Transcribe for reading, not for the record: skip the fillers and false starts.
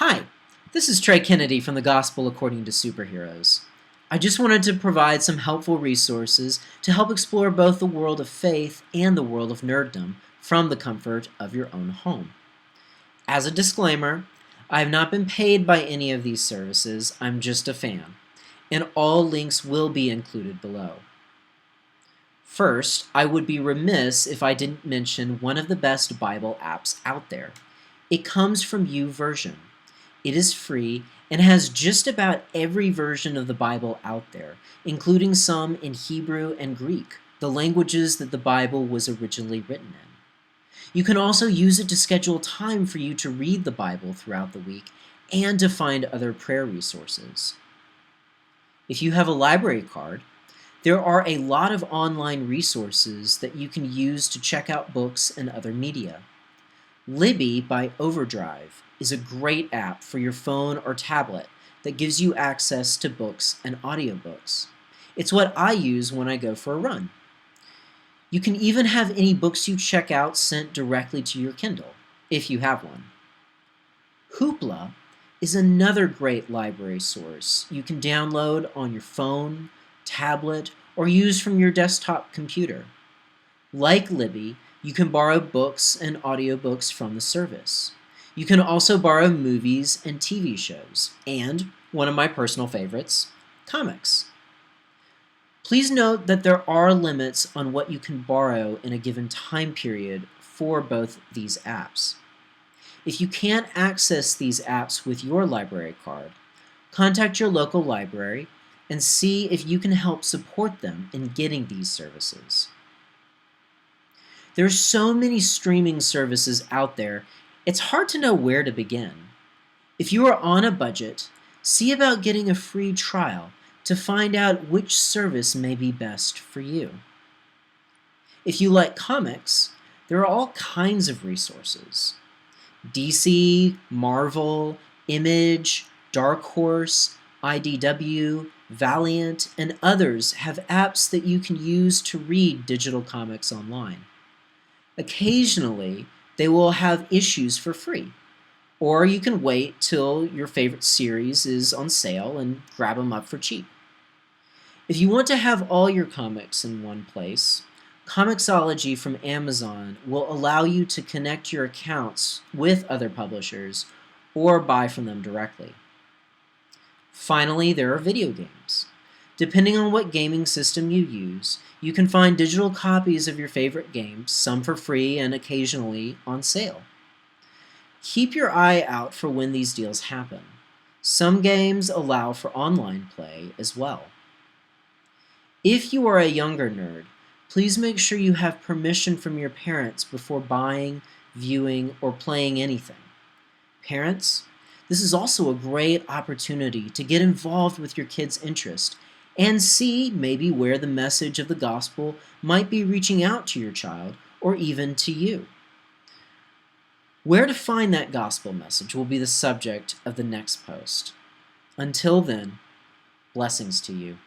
Hi, this is Trey Kennedy from the Gospel According to Superheroes. I just wanted to provide some helpful resources to help explore both the world of faith and the world of nerddom from the comfort of your own home. As a disclaimer, I have not been paid by any of these services, I'm just a fan, and all links will be included below. First, I would be remiss if I didn't mention one of the best Bible apps out there. It comes from YouVersion. It is free and has just about every version of the Bible out there, including some in Hebrew and Greek, the languages that the Bible was originally written in. You can also use it to schedule time for you to read the Bible throughout the week and to find other prayer resources. If you have a library card, there are a lot of online resources that you can use to check out books and other media. Libby by Overdrive is a great app for your phone or tablet that gives you access to books and audiobooks. It's what I use when I go for a run. You can even have any books you check out sent directly to your Kindle, if you have one. Hoopla is another great library source you can download on your phone, tablet, or use from your desktop computer. Like Libby, you can borrow books and audiobooks from the service. You can also borrow movies and TV shows, and, one of my personal favorites, comics. Please note that there are limits on what you can borrow in a given time period for both these apps. If you can't access these apps with your library card, contact your local library and see if you can help support them in getting these services. There are so many streaming services out there, it's hard to know where to begin. If you are on a budget, see about getting a free trial to find out which service may be best for you. If you like comics, there are all kinds of resources. DC, Marvel, Image, Dark Horse, IDW, Valiant, and others have apps that you can use to read digital comics online. Occasionally, they will have issues for free, or you can wait till your favorite series is on sale and grab them up for cheap. If you want to have all your comics in one place, Comixology from Amazon will allow you to connect your accounts with other publishers or buy from them directly. Finally, there are video games. Depending on what gaming system you use, you can find digital copies of your favorite games, some for free and occasionally on sale. Keep your eye out for when these deals happen. Some games allow for online play as well. If you are a younger nerd, please make sure you have permission from your parents before buying, viewing, or playing anything. Parents, this is also a great opportunity to get involved with your kids' interest and see maybe where the message of the gospel might be reaching out to your child or even to you. Where to find that gospel message will be the subject of the next post. Until then, blessings to you.